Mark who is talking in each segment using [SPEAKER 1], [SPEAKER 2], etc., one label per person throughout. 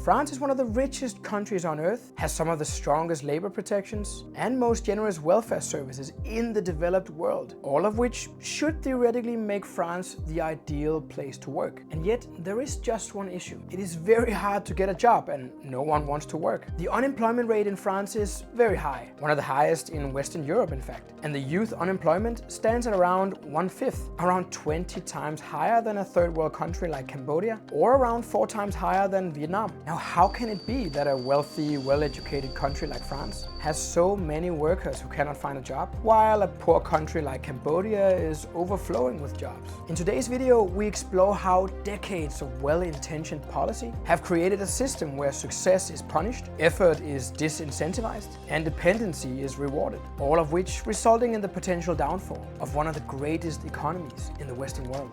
[SPEAKER 1] France is one of the richest countries on earth, has some of the strongest labor protections, and most generous welfare services in the developed world, all of which should theoretically make France the ideal place to work. And yet, there is just one issue. It is very hard to get a job and no one wants to work. The unemployment rate in France is very high, one of the highest in Western Europe in fact. And the youth unemployment stands at around 1/5, around 20 times higher than a third world country like Cambodia, or around 4 times higher than Vietnam. Now, how can it be that a wealthy, well-educated country like France has so many workers who cannot find a job, while a poor country like Cambodia is overflowing with jobs? In today's video, we explore how decades of well-intentioned policy have created a system where success is punished, effort is disincentivized, and dependency is rewarded, all of which resulting in the potential downfall of one of the greatest economies in the Western world.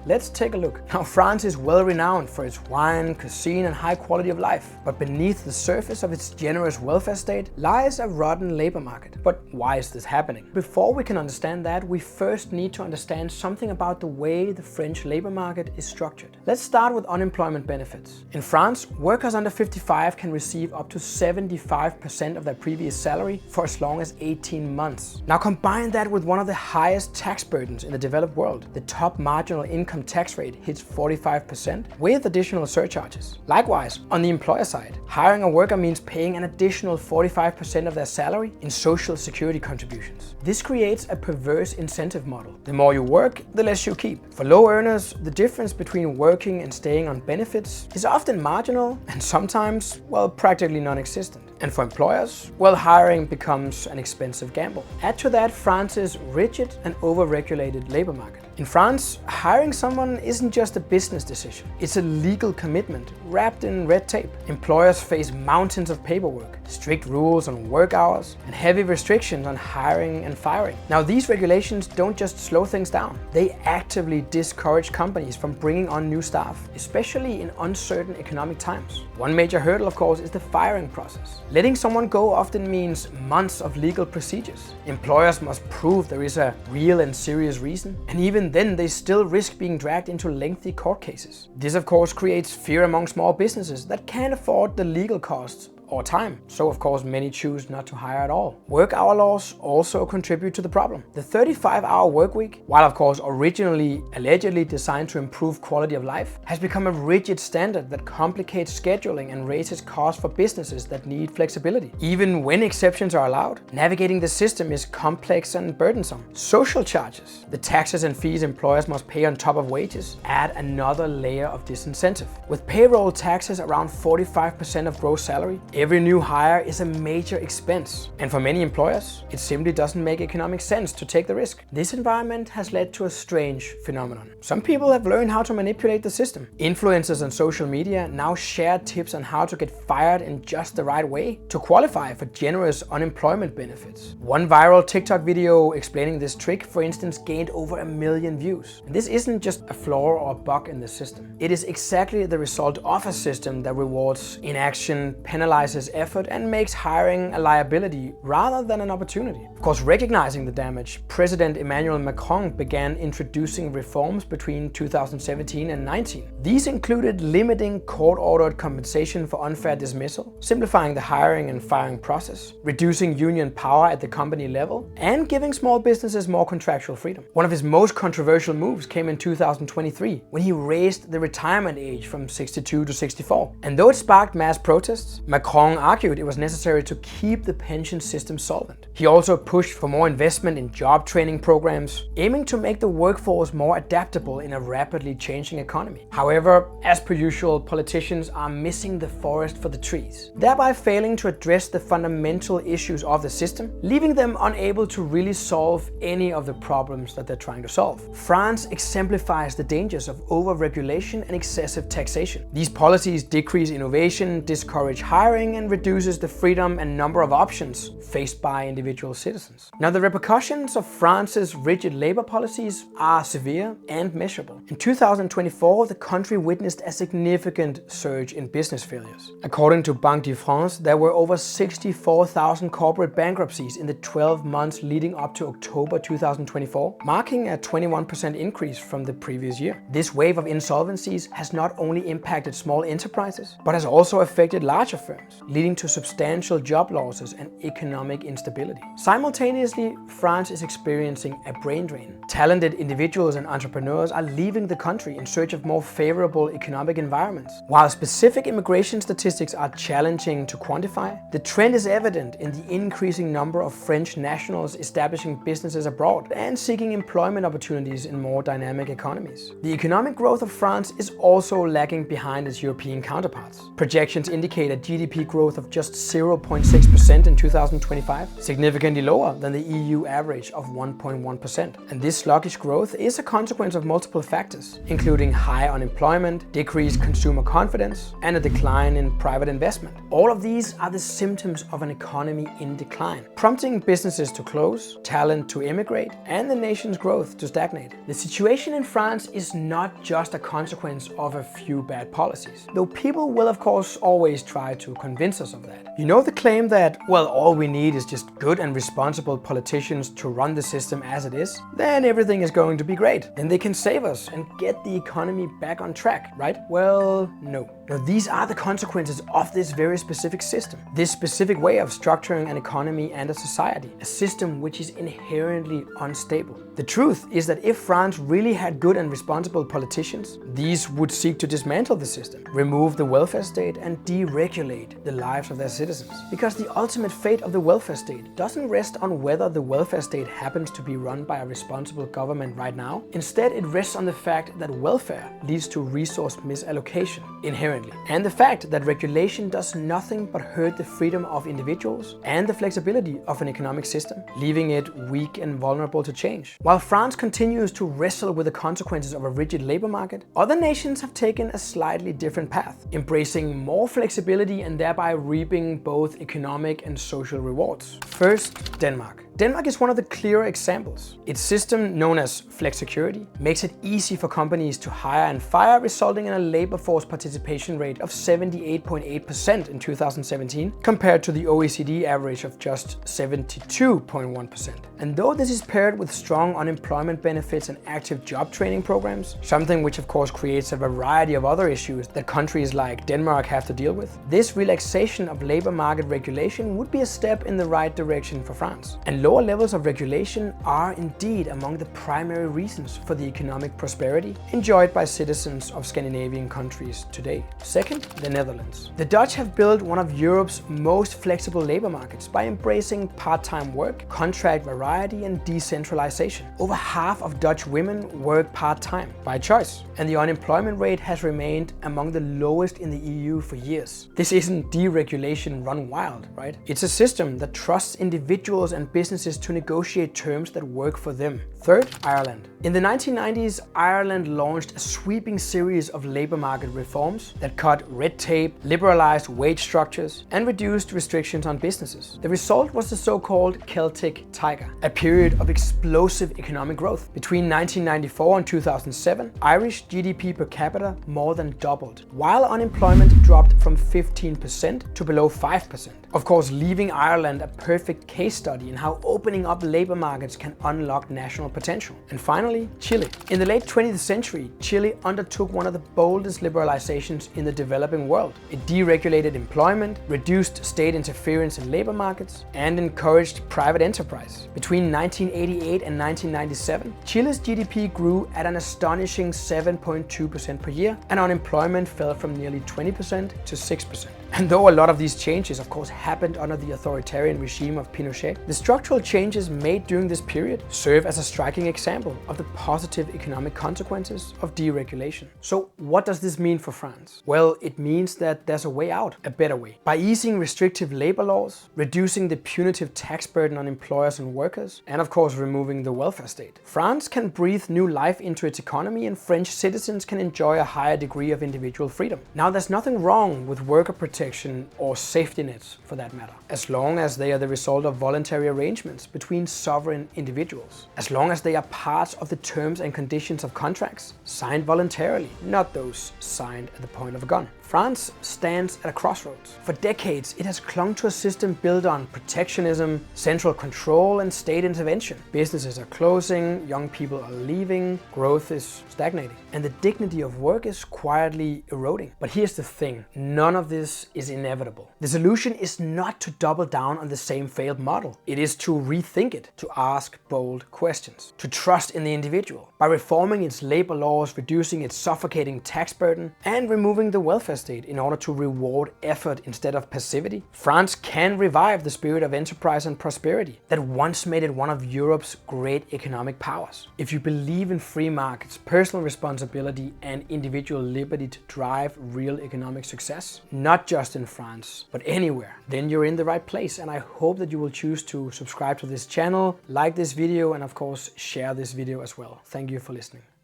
[SPEAKER 1] Let's take a look. Now, France is well renowned for its wine, cuisine, and high quality of life. But beneath the surface of its generous welfare state lies a rotten labor market. But why is this happening? Before we can understand that, we first need to understand something about the way the French labor market is structured. Let's start with unemployment benefits. In France, workers under 55 can receive up to 75% of their previous salary for as long as 18 months. Now, combine that with one of the highest tax burdens in the developed world. The top marginal income tax rate hits 45% with additional surcharges. Likewise, on the employer side, hiring a worker means paying an additional 45% of their salary in social security contributions. This creates a perverse incentive model. The more you work, the less you keep. For low earners, the difference between working and staying on benefits is often marginal and sometimes, well, practically non-existent. And for employers, well, hiring becomes an expensive gamble. Add to that France's rigid and over-regulated labor market. In France, hiring someone isn't just a business decision. It's a legal commitment wrapped in red tape. Employers face mountains of paperwork, strict rules on work hours, and heavy restrictions on hiring and firing. Now, these regulations don't just slow things down. They actively discourage companies from bringing on new staff, especially in uncertain economic times. One major hurdle, of course, is the firing process. Letting someone go often means months of legal procedures. Employers must prove there is a real and serious reason, and even then they still risk being dragged into lengthy court cases. This, of course, creates fear among small businesses that can't afford the legal costs or time. So of course many choose not to hire at all. Work hour laws also contribute to the problem. The 35-hour work week, while of course originally allegedly designed to improve quality of life, has become a rigid standard that complicates scheduling and raises costs for businesses that need flexibility. Even when exceptions are allowed, navigating the system is complex and burdensome. Social charges, the taxes and fees employers must pay on top of wages, add another layer of disincentive. With payroll taxes around 45% of gross salary, every new hire is a major expense, and for many employers, it simply doesn't make economic sense to take the risk. This environment has led to a strange phenomenon. Some people have learned how to manipulate the system. Influencers on social media now share tips on how to get fired in just the right way to qualify for generous unemployment benefits. One viral TikTok video explaining this trick, for instance, gained over 1 million views. And this isn't just a flaw or a bug in the system. It is exactly the result of a system that rewards inaction, penalizes effort, and makes hiring a liability rather than an opportunity. Of course, recognizing the damage, President Emmanuel Macron began introducing reforms between 2017 and 19. These included limiting court-ordered compensation for unfair dismissal, simplifying the hiring and firing process, reducing union power at the company level, and giving small businesses more contractual freedom. One of his most controversial moves came in 2023, when he raised the retirement age from 62 to 64. And though it sparked mass protests, Macron argued it was necessary to keep the pension system solvent. He also pushed for more investment in job training programs, aiming to make the workforce more adaptable in a rapidly changing economy. However, as per usual, politicians are missing the forest for the trees, thereby failing to address the fundamental issues of the system, leaving them unable to really solve any of the problems that they're trying to solve. France exemplifies the dangers of overregulation and excessive taxation. These policies decrease innovation, discourage hiring, structuring and reduces the freedom and number of options faced by individual citizens. Now, the repercussions of France's rigid labor policies are severe and measurable. In 2024, the country witnessed a significant surge in business failures. According to Banque de France, there were over 64,000 corporate bankruptcies in the 12 months leading up to October 2024, marking a 21% increase from the previous year. This wave of insolvencies has not only impacted small enterprises, but has also affected larger firms, leading to substantial job losses and economic instability. Simultaneously, France is experiencing a brain drain. Talented individuals and entrepreneurs are leaving the country in search of more favorable economic environments. While specific immigration statistics are challenging to quantify, the trend is evident in the increasing number of French nationals establishing businesses abroad and seeking employment opportunities in more dynamic economies. The economic growth of France is also lagging behind its European counterparts. Projections indicate a GDP growth of just 0.6% in 2025, significantly lower than the EU average of 1.1%. And this sluggish growth is a consequence of multiple factors, including high unemployment, decreased consumer confidence, and a decline in private investment. All of these are the symptoms of an economy in decline, prompting businesses to close, talent to immigrate, and the nation's growth to stagnate. The situation in France is not just a consequence of a few bad policies, though people will of course always try to convince us of that. You know the claim that, well, all we need is just good and responsible politicians to run the system as it is, then everything is going to be great. Then they can save us and get the economy back on track, right? Well, no. Now, these are the consequences of this very specific system, this specific way of structuring an economy and a society, a system which is inherently unstable. The truth is that if France really had good and responsible politicians, these would seek to dismantle the system, remove the welfare state, and deregulate the lives of their citizens. Because the ultimate fate of the welfare state doesn't rest on whether the welfare state happens to be run by a responsible government right now. Instead, it rests on the fact that welfare leads to resource misallocation inherently, and the fact that regulation does nothing but hurt the freedom of individuals and the flexibility of an economic system, leaving it weak and vulnerable to change. While France continues to wrestle with the consequences of a rigid labor market, other nations have taken a slightly different path, embracing more flexibility and thereby reaping both economic and social rewards. First, Denmark. Denmark is one of the clearer examples. Its system, known as flexicurity, makes it easy for companies to hire and fire, resulting in a labor force participation rate of 78.8% in 2017, compared to the OECD average of just 72.1%. And though this is paired with strong unemployment benefits and active job training programs, something which of course creates a variety of other issues that countries like Denmark have to deal with, this relaxation of labor market regulation would be a step in the right direction for France. And lower levels of regulation are indeed among the primary reasons for the economic prosperity enjoyed by citizens of Scandinavian countries today. Second, the Netherlands. The Dutch have built one of Europe's most flexible labor markets by embracing part-time work, contract variety, and decentralization. Over half of Dutch women work part-time by choice, and the unemployment rate has remained among the lowest in the EU for years. This isn't deregulation run wild, right? It's a system that trusts individuals and businesses to negotiate terms that work for them. Third, Ireland. In the 1990s, Ireland launched a sweeping series of labor market reforms that cut red tape, liberalized wage structures, and reduced restrictions on businesses. The result was the so-called Celtic Tiger, a period of explosive economic growth. Between 1994 and 2007, Irish GDP per capita more than doubled, while unemployment dropped from 15% to below 5%. Of course, leaving Ireland a perfect case study in how opening up labor markets can unlock national potential. And finally, Chile. In the late 20th century, Chile undertook one of the boldest liberalizations in the developing world. It deregulated employment, reduced state interference in labor markets, and encouraged private enterprise. Between 1988 and 1997, Chile's GDP grew at an astonishing 7.2% per year, and unemployment fell from nearly 20% to 6%. And though a lot of these changes, of course, happened under the authoritarian regime of Pinochet, the structural changes made during this period serve as a striking example of the positive economic consequences of deregulation. So what does this mean for France? Well, it means that there's a way out, a better way. By easing restrictive labor laws, reducing the punitive tax burden on employers and workers, and of course removing the welfare state, France can breathe new life into its economy and French citizens can enjoy a higher degree of individual freedom. Now, there's nothing wrong with worker protection or safety nets for that matter, as long as they are the result of voluntary arrangements between sovereign individuals, as long as they are parts of the terms and conditions of contracts signed voluntarily, not those signed at the point of a gun. France stands at a crossroads. For decades, it has clung to a system built on protectionism, central control, and state intervention. Businesses are closing, young people are leaving, growth is stagnating, and the dignity of work is quietly eroding. But here's the thing, none of this is inevitable. The solution is not to double down on the same failed model. It is to rethink it, to ask bold questions, to trust in the individual. By reforming its labor laws, reducing its suffocating tax burden, and removing the welfare state in order to reward effort instead of passivity, France can revive the spirit of enterprise and prosperity that once made it one of Europe's great economic powers. If you believe in free markets, personal responsibility, and individual liberty to drive real economic success, not just in France, but anywhere, then you're in the right place, and I hope that you will choose to subscribe to this channel, like this video, and of course share this video as well. Thank you for listening.